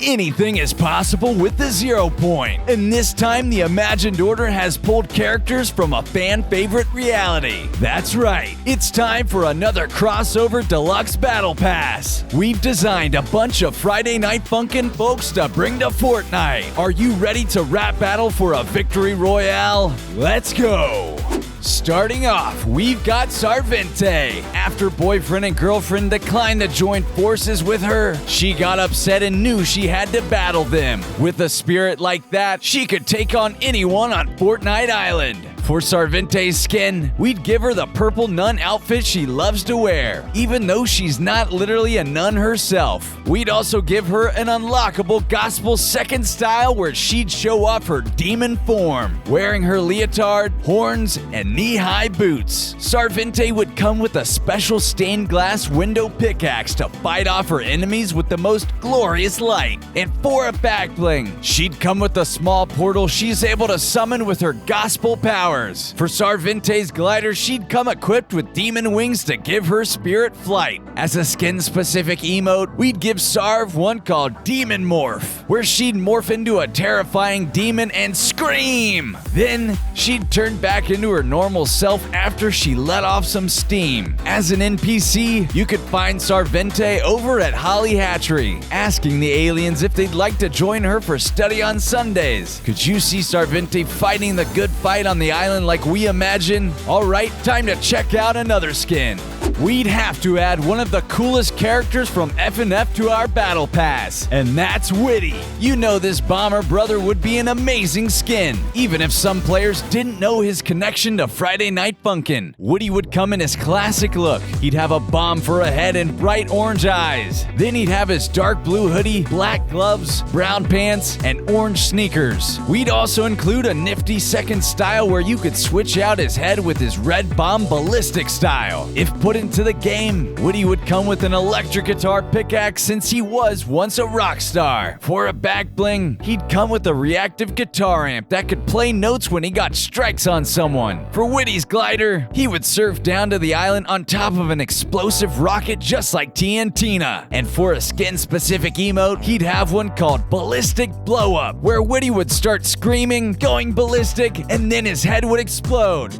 anything is possible with the 0 Point. And this time, the Imagined Order has pulled characters from a fan favorite reality. That's right, it's time for another crossover deluxe battle pass. We've designed a bunch of Friday Night Funkin' folks to bring to Fortnite. Are you ready to rap battle for a victory royale? Let's go! Starting off, we've got Sarvente. After boyfriend and girlfriend declined to join forces with her, she got upset and knew she had to battle them. With a spirit like that, she could take on anyone on Fortnite Island. For Sarvente's skin, we'd give her the purple nun outfit she loves to wear, even though she's not literally a nun herself. We'd also give her an unlockable gospel second style where she'd show off her demon form, wearing her leotard, horns, and knee-high boots. Sarvente would come with a special stained glass window pickaxe to fight off her enemies with the most glorious light. And for a back bling, she'd come with a small portal she's able to summon with her gospel power. For Sarvente's glider, she'd come equipped with demon wings to give her spirit flight. As a skin-specific emote, we'd give Sarv one called Demon Morph, where she'd morph into a terrifying demon and scream. Then, she'd turn back into her normal self after she let off some steam. As an NPC, you could find Sarvente over at Holly Hatchery, asking the aliens if they'd like to join her for study on Sundays. Could you see Sarvente fighting the good fight on the island like we imagine? Alright, time to check out another skin. We'd have to add one of the coolest characters from FNF to our battle pass, and that's Witty. You know this bomber brother would be an amazing skin, even if some players didn't know his connection to Friday Night Funkin'. Witty would come in his classic look. He'd have a bomb for a head and bright orange eyes. Then he'd have his dark blue hoodie, black gloves, brown pants, and orange sneakers. We'd also include a nifty second style where you could switch out his head with his red bomb ballistic style. If put into the game, Witty would come with an electric guitar pickaxe since he was once a rock star. For a back bling, he'd come with a reactive guitar amp that could play notes when he got strikes on someone. For Witty's glider, he would surf down to the island on top of an explosive rocket just like TNTina. And for a skin-specific emote, he'd have one called Ballistic Blow Up, where Witty would start screaming, going ballistic, and then his head would explode.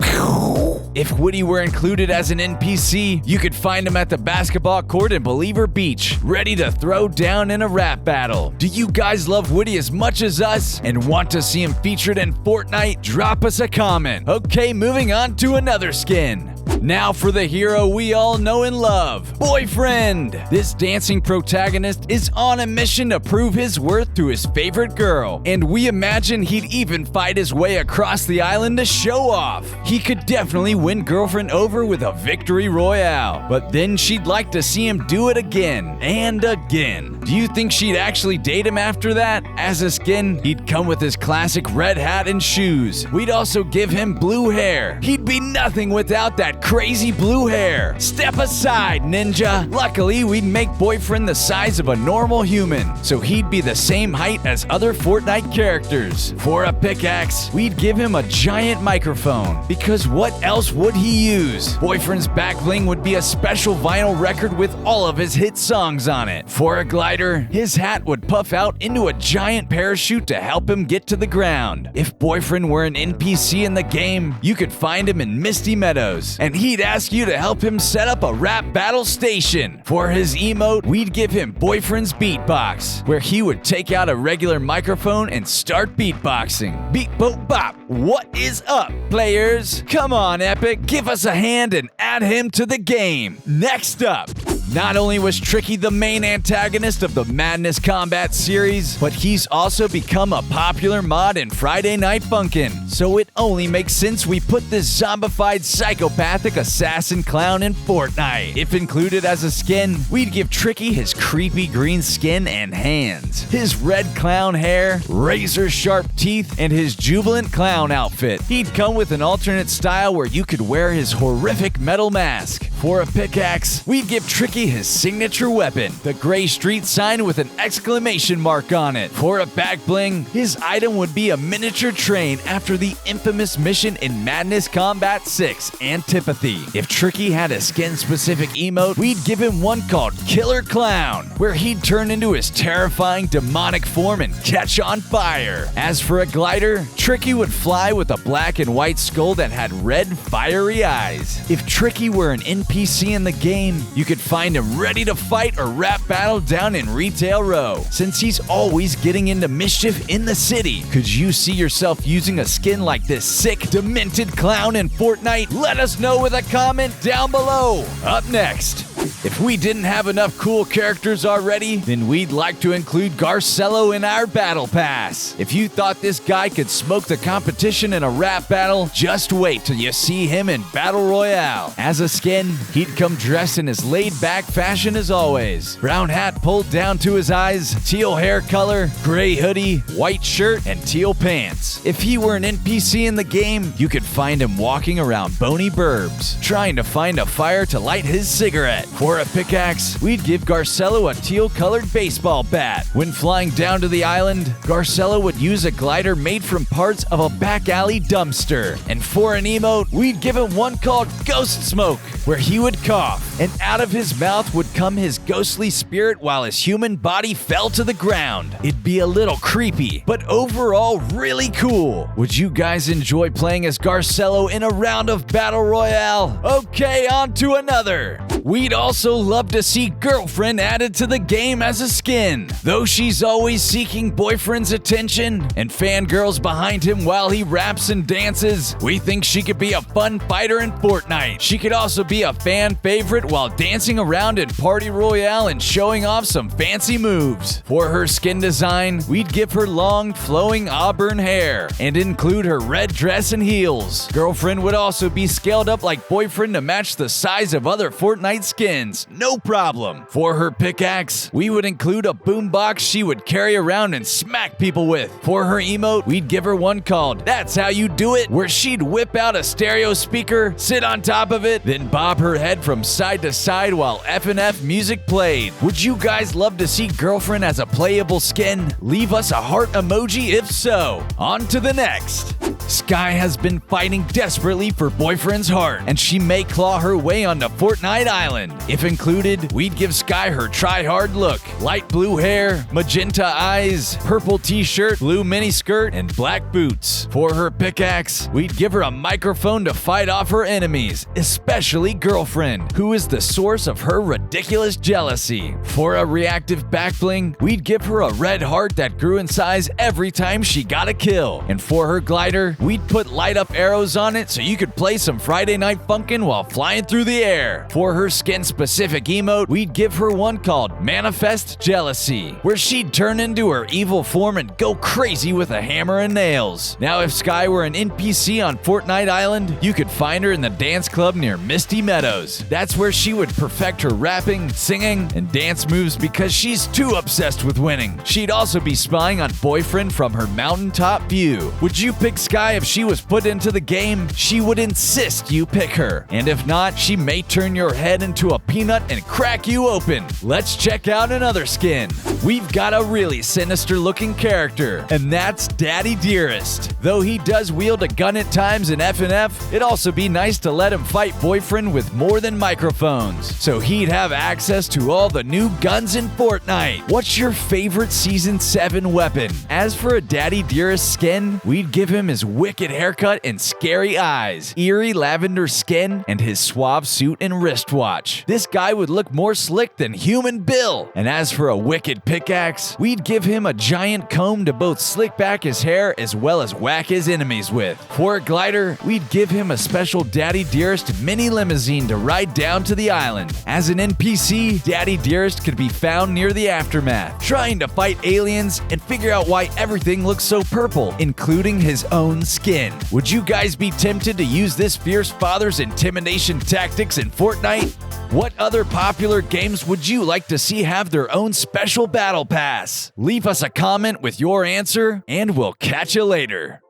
If Witty were included as an NPC, you could find him at the basketball court in Believer Beach, ready to throw down in a rap battle. Do you guys love Witty as much as us and want to see him featured in Fortnite? Drop us a comment. Okay, moving on to another skin. Now for the hero we all know and love, Boyfriend. This dancing protagonist is on a mission to prove his worth to his favorite girl, and we imagine he'd even fight his way across the island to show off. He could definitely win girlfriend over with a victory royale, but then she'd like to see him do it again and again. Do you think she'd actually date him after that? As a skin, he'd come with his classic red hat and shoes. We'd also give him blue hair. He'd be nothing without that crazy blue hair. Step aside, ninja. Luckily, we'd make Boyfriend the size of a normal human, so he'd be the same height as other Fortnite characters. For a pickaxe, we'd give him a giant microphone, because what else would he use? Boyfriend's back bling would be a special vinyl record with all of his hit songs on it. For a glider, his hat would puff out into a giant parachute to help him get to the ground. If Boyfriend were an NPC in the game, you could find him in Misty Meadows, and he'd ask you to help him set up a rap battle station. For his emote, we'd give him Boyfriend's Beatbox, where he would take out a regular microphone and start beatboxing. Beat boop bop, what is up, players? Come on, Epic, give us a hand and add him to the game. Next up, not only was Tricky the main antagonist of the Madness Combat series, but he's also become a popular mod in Friday Night Funkin', so it only makes sense we put this zombified psychopathic assassin clown in Fortnite. If included as a skin, we'd give Tricky his creepy green skin and hands, his red clown hair, razor-sharp teeth, and his jubilant clown outfit. He'd come with an alternate style where you could wear his horrific metal mask. For a pickaxe, we'd give Tricky his signature weapon, the gray street sign with an exclamation mark on it. For a back bling, his item would be a miniature train after the infamous mission in Madness Combat 6, Antipathy. If Tricky had a skin-specific emote, we'd give him one called Killer Clown, where he'd turn into his terrifying demonic form and catch on fire. As for a glider, Tricky would fly with a black and white skull that had red, fiery eyes. If Tricky were an NPC in the game, you could find him ready to fight or rap battle down in Retail Row, since he's always getting into mischief in the city. Could you see yourself using a skin like this sick, demented clown in Fortnite? Let us know with a comment down below. Up next, if we didn't have enough cool characters already, then we'd like to include Garcello in our battle pass. If you thought this guy could smoke the competition in a rap battle, just wait till you see him in Battle Royale. As a skin, he'd come dressed in his laid-back fashion as always. Brown hat pulled down to his eyes, teal hair color, gray hoodie, white shirt, and teal pants. If he were an NPC in the game, you could find him walking around Boney Burbs, trying to find a fire to light his cigarette. For a pickaxe, we'd give Garcello a teal-colored baseball bat. When flying down to the island, Garcello would use a glider made from parts of a back alley dumpster. And for an emote, we'd give him one called Ghost Smoke, where he would cough, and out of his mouth would come his ghostly spirit while his human body fell to the ground. It'd be a little creepy, but overall really cool. Would you guys enjoy playing as Garcello in a round of Battle Royale? Okay, on to another. We'd also love to see Girlfriend added to the game as a skin. Though she's always seeking boyfriend's attention and fangirls behind him while he raps and dances, we think she could be a fun fighter in Fortnite. She could also be a fan favorite while dancing around in Party Royale and showing off some fancy moves. For her skin design, we'd give her long, flowing auburn hair and include her red dress and heels. Girlfriend would also be scaled up like boyfriend to match the size of other Fortnite skins. No problem. For her pickaxe, we would include a boombox she would carry around and smack people with. For her emote, we'd give her one called That's How You Do It, where she'd whip out a stereo speaker, sit on top of it, then bob her head from side to side while F&F music played. Would you guys love to see Girlfriend as a playable skin? Leave us a heart emoji if so. On to the next. Sky has been fighting desperately for Boyfriend's heart, and she may claw her way onto Fortnite Island. If included, we'd give Sky her try-hard look. Light blue hair, magenta eyes, purple t-shirt, blue miniskirt, and black boots. For her pickaxe, we'd give her a microphone to fight off her enemies, especially Girlfriend, who is the source of her ridiculous jealousy. For a reactive back bling, we'd give her a red heart that grew in size every time she got a kill. And for her glider, we'd put light-up arrows on it so you could play some Friday Night Funkin' while flying through the air. For her skin-specific emote, we'd give her one called Manifest Jealousy, where she'd turn into her evil form and go crazy with a hammer and nails. Now, if Sky were an NPC on Fortnite Island, you could find her in the dance club near Misty Meadows. That's where she would perfect her rapping, singing, and dance moves because she's too obsessed with winning. She'd also be spying on Boyfriend from her mountaintop view. Would you pick Sky if she was put into the game? She would insist you pick her. And if not, she may turn your head into a peanut and crack you open. Let's check out another skin. We've got a really sinister looking character, and that's Daddy Dearest. Though he does wield a gun at times in F&F, it'd also be nice to let him fight Boyfriend with more than microphones, so he'd have access to all the new guns in Fortnite. What's your favorite Season 7 weapon? As for a Daddy Dearest skin, we'd give him his wicked haircut and scary eyes, eerie lavender skin, and his suave suit and wristwatch. This guy would look more slick than Human Bill. And as for a wicked pickaxe, we'd give him a giant comb to both slick back his hair as well as whack his enemies with. For a glider, we'd give him a special Daddy Dearest mini limousine to ride down to the island. As an NPC, Daddy Dearest could be found near the aftermath, trying to fight aliens and figure out why everything looks so purple, including his own skin. Would you guys be tempted to use this fierce father's intimidation tactics in Fortnite? What other popular games would you like to see have their own special battle pass? Leave us a comment with your answer, and we'll catch you later.